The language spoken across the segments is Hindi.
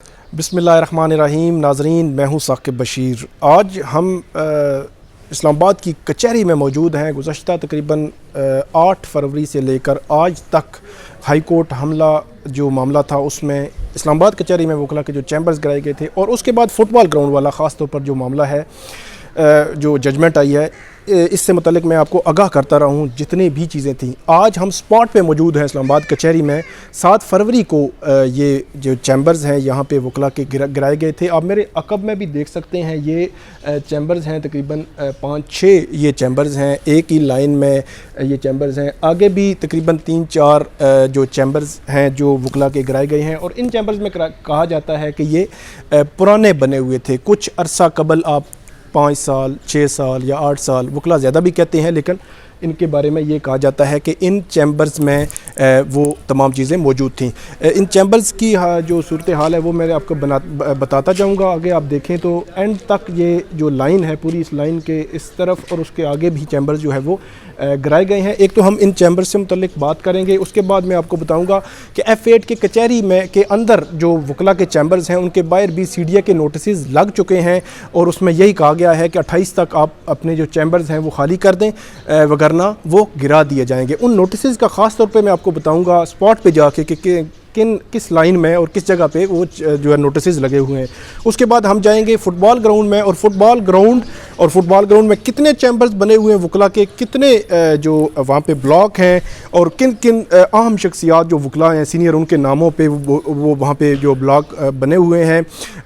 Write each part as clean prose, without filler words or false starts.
बिस्मिल्लाहिर्रहमानिर्रहीम। नाज़रीन, मैं हूँ साकिब बशीर। आज हम इस्लामाबाद की कचहरी में मौजूद हैं। गुज़श्ता तकरीबन 8 फरवरी से लेकर आज तक हाई कोर्ट हमला जो मामला था उसमें इस्लामाबाद कचहरी में वकला के जो चैम्बर्स गिराए गए थे और उसके बाद फ़ुटबॉल ग्राउंड वाला ख़ास तौर पर जो मामला है, जो जजमेंट आई है, इससे मुतल्लिक मैं आपको आगाह करता रहा हूँ जितनी भी चीज़ें थीं। आज हम स्पॉट पे मौजूद हैं इस्लामाबाद कचहरी में। 7 फरवरी को ये जो चैम्बर्स हैं यहाँ पे वकला के गिराए गए थे। आप मेरे अकब में भी देख सकते हैं, ये चैम्बर्स हैं, तकरीबन 5-6 ये चैम्बर्स हैं, एक ही लाइन में ये चैम्बर्स हैं। आगे भी तकरीबन 3-4 जो चैम्बर्स हैं जो वकला के गिराए गए हैं और इन चैम्बर्स में कहा जाता है कि ये पुराने बने हुए थे। कुछ अरसा कबल, आप 5 साल, 6 साल या 8 साल, वकला ज़्यादा भी कहते हैं, लेकिन इनके बारे में ये कहा जाता है कि इन चैम्बर्स में वो तमाम चीज़ें मौजूद थीं। इन चैम्बर्स की जो सूरत हाल है वो मैं आपको बताता जाऊंगा। आगे आप देखें तो एंड तक ये जो लाइन है, पूरी इस लाइन के इस तरफ और उसके आगे भी चैम्बर्स जो है वो गिराए गए हैं। एक तो हम इन चैम्बर्स से मुतल्लिक बात करेंगे, उसके बाद मैं आपको बताऊँगा कि F8 के कचहरी में के अंदर जो वकला के चैम्बर्स हैं उनके बाहर भी CDA के नोटिस लग चुके हैं और उसमें यही कहा गया है कि 28 तक आप अपने जो चैम्बर्स हैं वो खाली कर दें, वगरना वो गिरा दिए जाएंगे। उन नोटिस का ख़ास तौर पे मैं आपको बताऊंगा स्पॉट पे जाके कि किस लाइन में और किस जगह पे वो जो है नोटिस लगे हुए हैं। उसके बाद हम जाएंगे फुटबॉल ग्राउंड में, और फुटबॉल ग्राउंड में कितने चैम्बर्स बने हुए हैं वकला के, कितने जो वहाँ पे ब्लॉक हैं और किन किन अहम शख्सियात जो वकला हैं सीनियर, उनके नामों पे वो वहाँ पे जो ब्लॉक बने हुए हैं।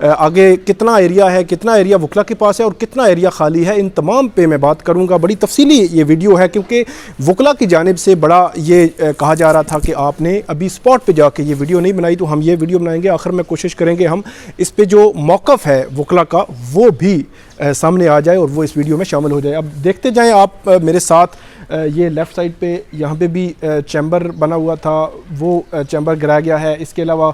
आगे कितना एरिया वकला के पास है और कितना एरिया खाली है, इन तमाम पे मैं बात करूँगा। बड़ी तफसीली ये वीडियो है क्योंकि वकला की जानिब से बड़ा ये कहा जा रहा था कि आपने अभी स्पॉट पर जाके ये वीडियो नहीं बनाई, तो हम ये वीडियो बनाएंगे। आखिर में कोशिश करेंगे हम इस पे जो मौक़िफ़ है वकला का वो भी सामने आ जाए और वो इस वीडियो में शामिल हो जाए। अब देखते जाएं आप मेरे साथ। ये लेफ़्ट साइड पे यहाँ पे भी चैम्बर बना हुआ था, वो चैम्बर गिराया गया है। इसके अलावा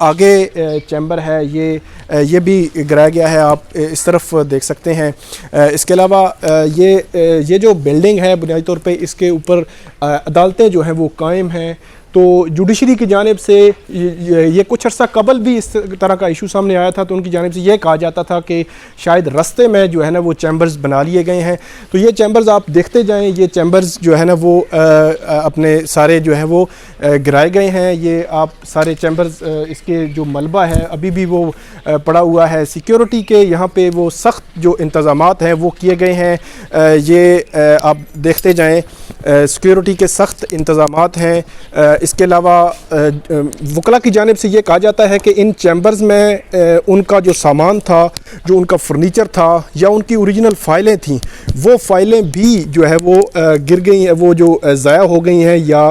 आगे चैम्बर है, ये भी गिराया गया है, आप इस तरफ देख सकते हैं। इसके अलावा ये जो बिल्डिंग है बुनियादी तौर पे इसके ऊपर अदालतें जो हैं वो कायम हैं। तो जुडिशरी की जानिब से ये कुछ अर्सा कबल भी इस तरह का इशू सामने आया था, तो उनकी जानिब से ये कहा जाता था कि शायद रास्ते में जो है ना वो चैम्बर्स बना लिए गए हैं। तो ये चैम्बर्स आप देखते जाएं, ये चैम्बर्स जो है ना वो अपने सारे जो है वो गिराए गए हैं। ये आप सारे चैम्बर्स, इसके जो मलबा है अभी भी वो पड़ा हुआ है। सिक्योरिटी के यहाँ पे वो सख्त जो इंतज़ामात हैं वो किए गए हैं। ये आप देखते जाएँ, सिक्योरिटी के सख्त इंतज़ामात हैं। इसके अलावा वकला की जानिब से ये कहा जाता है कि इन चैम्बर्स में उनका जो सामान था, जो उनका फर्नीचर था या उनकी ओरिजिनल फ़ाइलें थीं, वो फ़ाइलें भी जो है वो गिर गई हैं, वो जो ज़ाया हो गई हैं, या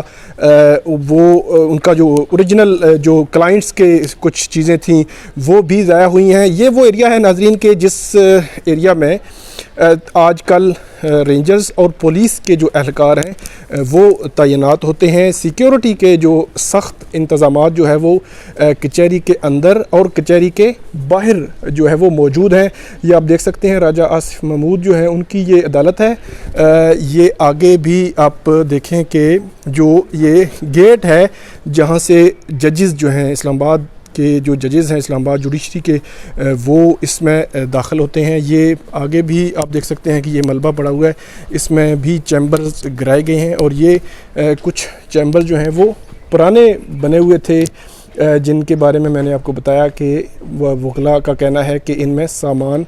वो उनका जो ओरिजिनल जो क्लाइंट्स के कुछ चीज़ें थीं वो भी ज़ाया हुई हैं। ये वो एरिया है नाज़रीन के जिस एरिया में आजकल रेंजर्स और पुलिस के जो एहलकार हैं वो तैनात होते हैं। सिक्योरिटी के जो सख्त इंतज़ामात जो है वो कचहरी के अंदर और कचहरी के बाहर जो है वो मौजूद हैं। ये आप देख सकते हैं, राजा आसिफ महमूद जो है उनकी ये अदालत है। ये आगे भी आप देखें कि जो ये गेट है जहाँ से जजेस जो हैं इस्लामाबाद के जो जजेस हैं इस्लामाबाद जुडिशरी के, वो इसमें दाखिल होते हैं। ये आगे भी आप देख सकते हैं कि ये मलबा पड़ा हुआ है, इसमें भी चैम्बर्स गिराए गए हैं। और ये कुछ चैम्बर जो हैं वो पुराने बने हुए थे, जिनके बारे में मैंने आपको बताया कि वकला का कहना है कि इनमें सामान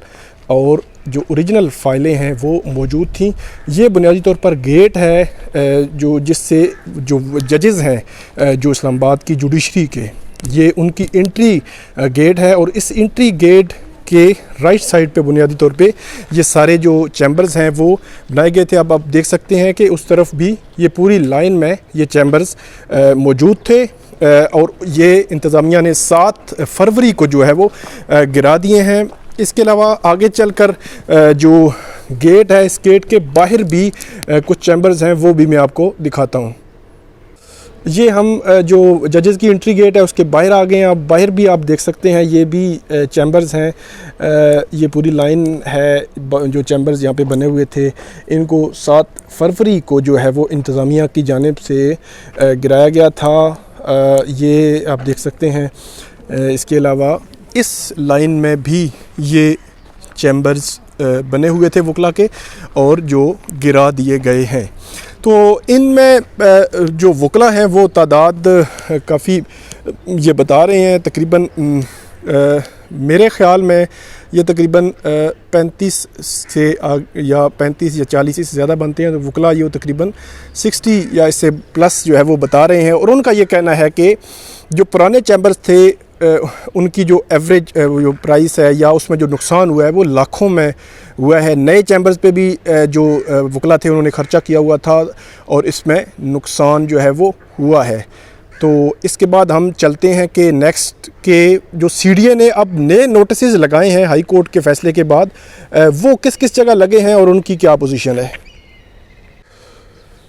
और जो ओरिजिनल फ़ाइलें हैं वो मौजूद थीं। ये बुनियादी तौर पर गेट है जो जिससे जो जजेस हैं जो इस्लामाबाद की जुडिशरी के, ये उनकी एंट्री गेट है। और इस एंट्री गेट के राइट साइड पे बुनियादी तौर पे ये सारे जो चैम्बर्स हैं वो बनाए गए थे। अब आप देख सकते हैं कि उस तरफ भी ये पूरी लाइन में ये चैम्बर्स मौजूद थे और ये इंतज़ामिया ने 7 फरवरी को जो है वो गिरा दिए हैं। इसके अलावा आगे चलकर जो गेट है, इस गेट के बाहर भी कुछ चैम्बर्स हैं, वो भी मैं आपको दिखाता हूँ। ये हम जो जजेस की एंट्री गेट है उसके बाहर आ गए हैं। आप बाहर भी आप देख सकते हैं, ये भी चैम्बर्स हैं। ये पूरी लाइन है, जो चैम्बर्स यहाँ पे बने हुए थे इनको 7 फरवरी को जो है वो इंतज़ामिया की जानिब से गिराया गया था। ये आप देख सकते हैं। इसके अलावा इस लाइन में भी ये चैम्बर्स बने हुए थे वकला के और जो गिरा दिए गए हैं। तो इनमें जो वकला हैं वो तादाद काफ़ी ये बता रहे हैं, तकरीबन मेरे ख़्याल में ये तकरीबन 35 से या 35 या 40 से ज़्यादा बनते हैं। तो वकला ये तकरीबन 60 या इससे प्लस जो है वो बता रहे हैं। और उनका ये कहना है कि जो पुराने चैम्बर्स थे उनकी जो एवरेज जो प्राइस है या उसमें जो नुकसान हुआ है वो लाखों में हुआ है। नए चैम्बर्स पे भी जो वकला थे उन्होंने ख़र्चा किया हुआ था और इसमें नुकसान जो है वो हुआ है। तो इसके बाद हम चलते हैं कि नेक्स्ट के जो सीडीए ने अब नए नोटिसेस लगाए हैं हाई कोर्ट के फ़ैसले के बाद, वो किस किस जगह लगे हैं और उनकी क्या पोजीशन है।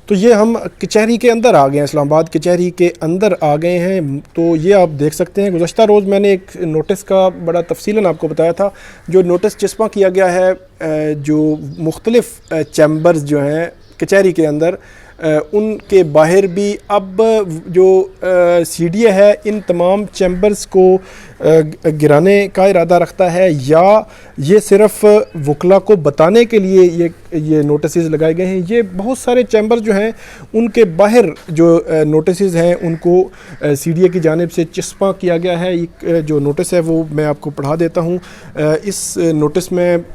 तो ये हम कचहरी के अंदर आ गए हैं, इस्लामाबाद कचहरी के अंदर आ गए हैं। तो ये आप देख सकते हैं, गुज़श्ता रोज़ मैंने एक नोटिस का बड़ा तफसीलन आपको बताया था। जो नोटिस चस्पा किया गया है जो मुख्तलिफ़ चैम्बर्स जो हैं कचहरी के अंदर, उनके बाहर भी अब जो सीडीए है इन तमाम चैम्बर्स को गिराने का इरादा रखता है या ये सिर्फ़ वकला को बताने के लिए ये नोटिसेस लगाए गए हैं। ये बहुत सारे चैम्बर्स जो हैं उनके बाहर जो नोटिसेस हैं उनको सीडीए की जानिब से चस्पा किया गया है। एक जो नोटिस है वो मैं आपको पढ़ा देता हूँ। इस नोटिस में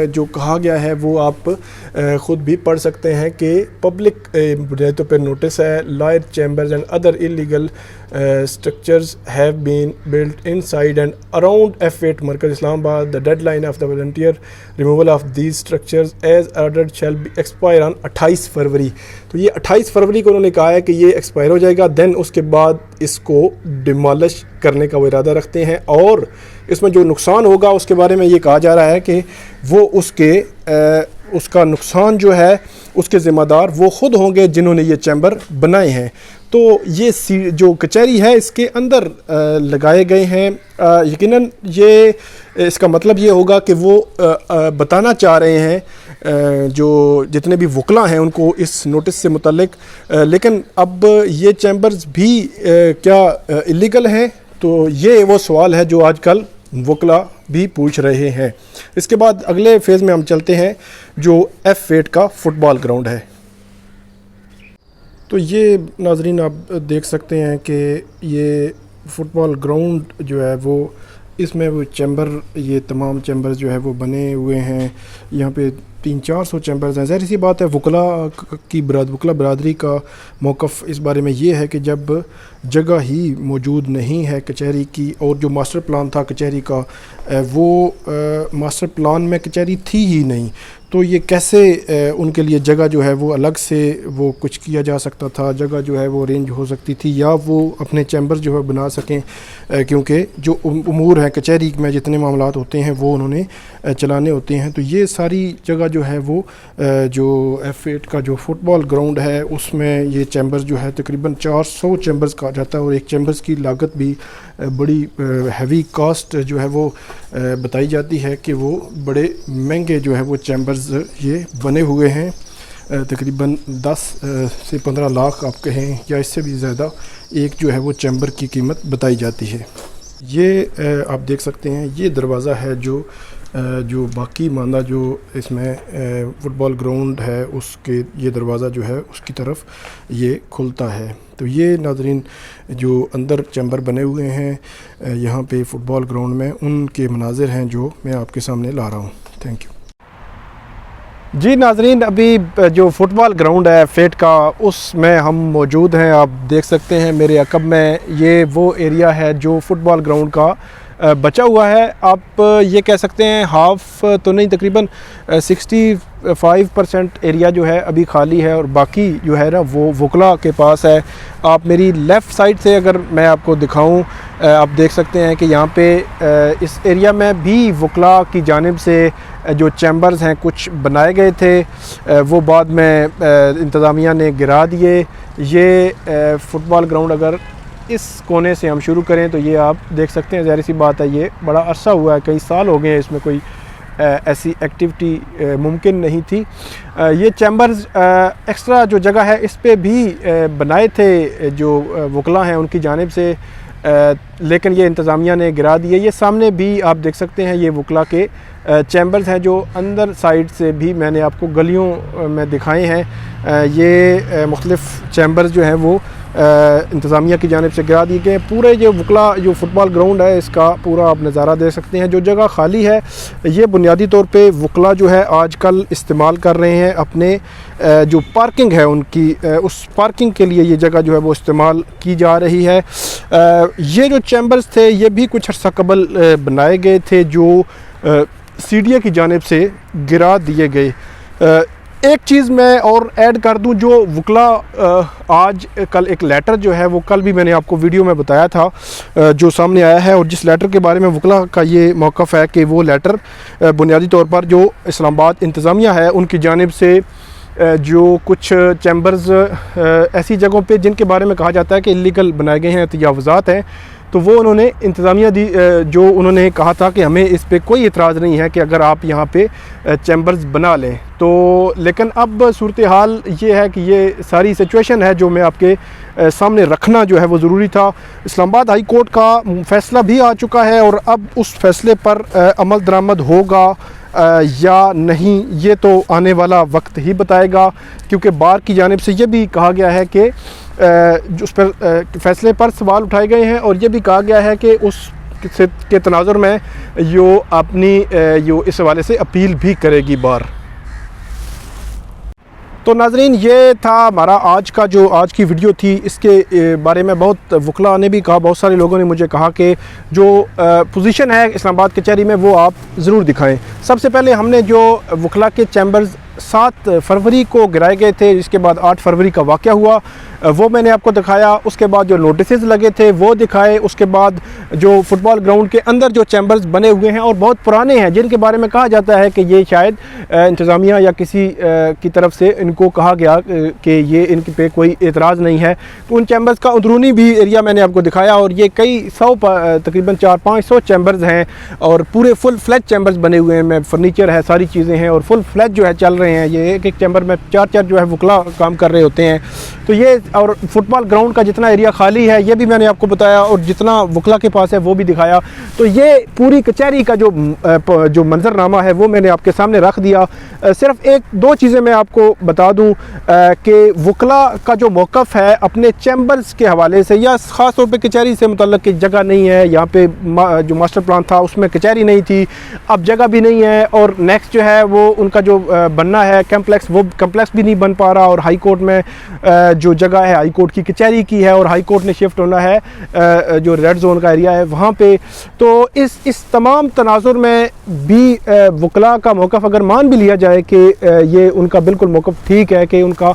जो कहा गया है वो आप ख़ुद भी पढ़ सकते हैं कि पब्लिक बुनियादों पर नोटिस है, lawyer chambers and other illegal structures have been built inside and around F8 Markaz Islamabad. The deadline of the volunteer removal of these structures as ordered shall be expire on 28 फरवरी। तो ये 28 फरवरी को उन्होंने कहा है कि ये एक्सपायर हो जाएगा। देन उसके बाद इसको डिमोलिश करने का वो इरादा रखते हैं और इसमें जो नुकसान होगा उसके बारे में ये कहा जा रहा है कि वो उसका नुकसान जो है उसके ज़िम्मेदार वो ख़ुद होंगे जिन्होंने ये चैम्बर बनाए हैं। तो ये जो कचहरी है इसके अंदर लगाए गए हैं। यकीनन ये इसका मतलब ये होगा कि वो बताना चाह रहे हैं जो जितने भी वकला हैं उनको इस नोटिस से मुतल्लिक। लेकिन अब ये चैम्बर्स भी क्या इलीगल हैं, तो ये वो सवाल है जो आजकल वकला भी पूछ रहे हैं। इसके बाद अगले फेज़ में हम चलते हैं जो F8 का फुटबॉल ग्राउंड है। तो ये नाजरीन आप देख सकते हैं कि ये फुटबॉल ग्राउंड जो है वो इसमें वो चैम्बर, ये तमाम चैम्बर्स जो है वो बने हुए हैं। यहाँ पे 300-400 चैम्बर्स हैं। ज़ाहिर सी बात है वकला बरदरी का मौक़िफ़ इस बारे में ये है कि जब जगह ही मौजूद नहीं है कचहरी की और जो मास्टर प्लान था कचहरी का वो मास्टर प्लान में कचहरी थी ही नहीं, तो ये कैसे उनके लिए जगह जो है वो अलग से वो कुछ किया जा सकता था, जगह जो है वो अरेंज हो सकती थी या वो अपने चैम्बर जो है बना सकें, क्योंकि जो उमूर हैं कचहरी में जितने मामलात होते हैं वो उन्होंने चलाने होते हैं। तो ये सारी जगह जो है वो जो F8 का जो फुटबॉल ग्राउंड है उसमें ये चैम्बर्स जो है तकरीबन 400 चैम्बर्स कहा जाता है और एक चैम्बर्स की लागत भी बड़ी हैवी कास्ट जो है वो बताई जाती है कि वो बड़े महंगे जो है वो चैम्बर्स ये बने हुए हैं। तकरीबन 10 से 15 लाख आप कहें या इससे भी ज़्यादा एक जो है वो चैम्बर की कीमत बताई जाती है। ये आप देख सकते हैं ये दरवाज़ा है जो बाकी माना जो इसमें फुटबॉल ग्राउंड है उसके ये दरवाज़ा जो है उसकी तरफ ये खुलता है। तो ये नाज़रीन जो अंदर चैम्बर बने हुए हैं यहाँ पे फुटबॉल ग्राउंड में उनके मनाजिर हैं जो मैं आपके सामने ला रहा हूँ। थैंक यू जी नाज़रीन, अभी जो फुटबॉल ग्राउंड है F8 का उसमें हम मौजूद हैं। आप देख सकते हैं मेरे अकब में ये वो एरिया है जो फुटबॉल ग्राउंड का बचा हुआ है। आप ये कह सकते हैं हाफ़ तो नहीं, तकरीबन 65% एरिया जो है अभी खाली है और बाकी जो है ना वो वकला के पास है। आप मेरी लेफ़्ट साइड से अगर मैं आपको दिखाऊं, आप देख सकते हैं कि यहाँ पे इस एरिया में भी वकला की जानिब से जो चैम्बर्स हैं कुछ बनाए गए थे, वो बाद में इंतज़ामिया ने गिरा दिए। ये फ़ुटबॉल ग्राउंड अगर इस कोने से हम शुरू करें तो ये आप देख सकते हैं, ज़ाहिर सी बात है ये बड़ा अरसा हुआ है, कई साल हो गए हैं, इसमें कोई ऐसी एक्टिविटी मुमकिन नहीं थी। ये चैम्बर्स एक्स्ट्रा जो जगह है इस पे भी बनाए थे जो वकला हैं उनकी जानिब से, लेकिन ये इंतज़ामिया ने गिरा दिए। ये सामने भी आप देख सकते हैं, ये वकला के चैम्बर्स हैं जो अंदर साइड से भी मैंने आपको गलियों में दिखाए हैं। ये मुख्तलिफ़ चैम्बर्स जो हैं वो इंतज़ामिया की जानिब से गिरा दिए गए। पूरे जो वकला जो फ़ुटबॉल ग्राउंड है इसका पूरा आप नज़ारा दे सकते हैं। जो जगह खाली है ये बुनियादी तौर पे वकला जो है आजकल इस्तेमाल कर रहे हैं अपने जो पार्किंग है उनकी, उस पार्किंग के लिए ये जगह जो है वो इस्तेमाल की जा रही है। ये जो चैम्बर्स थे ये भी कुछ अर्सा कबल बनाए गए थे जो सीडीए की जानिब से गिरा दिए गए। एक चीज़ मैं और ऐड कर दूं, जो वकला आज कल एक लेटर जो है वो कल भी मैंने आपको वीडियो में बताया था जो सामने आया है, और जिस लेटर के बारे में वकला का ये मौक़िफ़ है कि वो लेटर बुनियादी तौर पर जो इस्लामाबाद इंतज़ामिया है उनकी जानिब से जो कुछ चैम्बर्स ऐसी जगहों पे जिनके बारे में कहा जाता है कि इल्लीगल बनाए गए हैं, तजावुज़ात हैं, तो वो उन्होंने इंतज़ामिया दी, जो उन्होंने कहा था कि हमें इस पे कोई इतराज़ नहीं है कि अगर आप यहाँ पे चैम्बर्स बना लें। तो लेकिन अब सूरत हाल ये है कि ये सारी सिचुएशन है जो मैं आपके सामने रखना जो है वो ज़रूरी था। इस्लामाबाद हाई कोर्ट का फ़ैसला भी आ चुका है और अब उस फ़ैसले पर अमल दरामद होगा या नहीं ये तो आने वाला वक्त ही बताएगा, क्योंकि बार की जानिब से ये भी कहा गया है कि उस पर फ़ैसले पर सवाल उठाए गए हैं, और ये भी कहा गया है कि उस के तनाजुर में यो अपनी यो इस हवाले से अपील भी करेगी बार। तो नाज़रीन, ये था हमारा आज की वीडियो थी। इसके बारे में बहुत वकला ने भी कहा, बहुत सारे लोगों ने मुझे कहा कि जो पोजीशन है इस्लामाबाद कचहरी में वो आप ज़रूर दिखाएं। सबसे पहले हमने जो वकला के चैम्बर्स 7 फरवरी को गिराए गए थे, जिसके बाद 8 फरवरी का वाक़या हुआ, वो मैंने आपको दिखाया। उसके बाद जो नोटिसेस लगे थे वो दिखाए। उसके बाद जो फुटबॉल ग्राउंड के अंदर जो चैम्बर्स बने हुए हैं और बहुत पुराने हैं, जिनके बारे में कहा जाता है कि ये शायद इंतज़ामिया या किसी की तरफ से इनको कहा गया कि ये इनके पे कोई एतराज़ नहीं है, तो उन चैम्बर्स का अंदरूनी भी एरिया मैंने आपको दिखाया। और ये कई सौ तकरीबन 400-500 चैम्बर्स हैं और पूरे फुल फ्लैज चैम्बर्स बने हुए हैं, फर्नीचर है, सारी चीज़ें हैं और फुल फ्लैज जो है चल रहे हैं। ये एक चैम्बर में 4 जो है वकला काम कर रहे होते हैं। तो ये और फुटबॉल ग्राउंड का जितना एरिया खाली है ये भी मैंने आपको बताया, और जितना वकला के पास है वो भी दिखाया। तो ये पूरी कचहरी का जो मंजरनामा है वो मैंने आपके सामने रख दिया। सिर्फ 1-2 चीज़ें मैं आपको बता दूं कि वकला का जो मौक़िफ़ है अपने चैम्बर्स के हवाले से, या ख़ास तौर पे कचहरी से मुतल्लिक़ की जगह नहीं है, यहाँ पे जो मास्टर प्लान था उसमें कचहरी नहीं थी, अब जगह भी नहीं है, और नेक्स्ट जो है वो उनका जो बनना है कम्प्लेक्स, वो कम्प्लेक्स भी नहीं बन पा रहा, और हाई कोर्ट में जो जगह है हाई कोर्ट की कचहरी की है, और हाई कोर्ट ने शिफ्ट होना है जो रेड जोन का एरिया है वहाँ पे। तो इस तमाम तनाजुर में भी वकला का मौक़िफ़ अगर मान भी लिया जाए कि ये उनका बिल्कुल मौक़िफ़ ठीक है कि उनका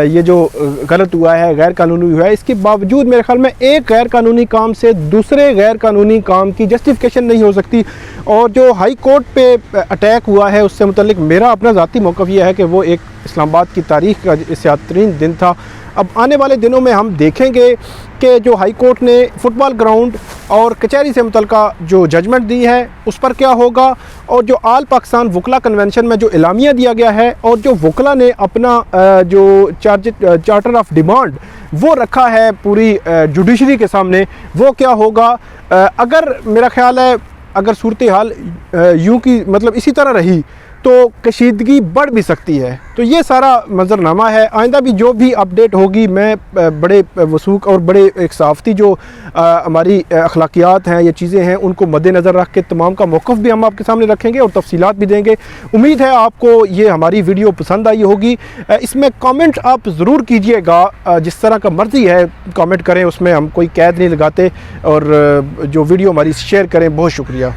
ये जो गलत हुआ है, गैर कानूनी हुआ है, इसके बावजूद मेरे ख्याल में एक गैर कानूनी काम से दूसरे गैर कानूनी काम की जस्टिफिकेशन नहीं हो सकती। और जो हाई कोर्ट पे अटैक हुआ है उससे मुतल्लिक़ मेरा अपना ज़ाती मौक़िफ़ ये है कि वो एक इस्लामाबाद की तारीख़ का सियातरीन दिन था। अब आने वाले दिनों में हम देखेंगे कि जो हाई कोर्ट ने फुटबॉल ग्राउंड और कचहरी से मुतल्लिक़ा जो जजमेंट दी है उस पर क्या होगा, और जो आल पाकिस्तान वकला कन्वेंशन में जो एलामिया दिया गया है और जो वकला ने अपना जो चार्टर ऑफ डिमांड वो रखा है पूरी जुडिशरी के सामने, वो क्या होगा। अगर मेरा ख्याल है अगर सूरत हाल यूँ की मतलब इसी तरह रही तो कशीदगी बढ़ भी सकती है। तो ये सारा मंजरनामा है। आइंदा भी जो भी अपडेट होगी मैं बड़े वसूख और बड़े एक साफ़ती जो हमारी अखलाकियात हैं, ये चीज़ें हैं, उनको मद्देनज़र रख के तमाम का मौक़िफ़ भी हम आपके सामने रखेंगे और तफसीलात भी देंगे। उम्मीद है आपको ये हमारी वीडियो पसंद आई होगी। इसमें कमेंट आप ज़रूर कीजिएगा, जिस तरह का मर्ज़ी है कमेंट करें, उसमें हम कोई कैद नहीं लगाते, और जो वीडियो हमारी शेयर करें। बहुत शुक्रिया।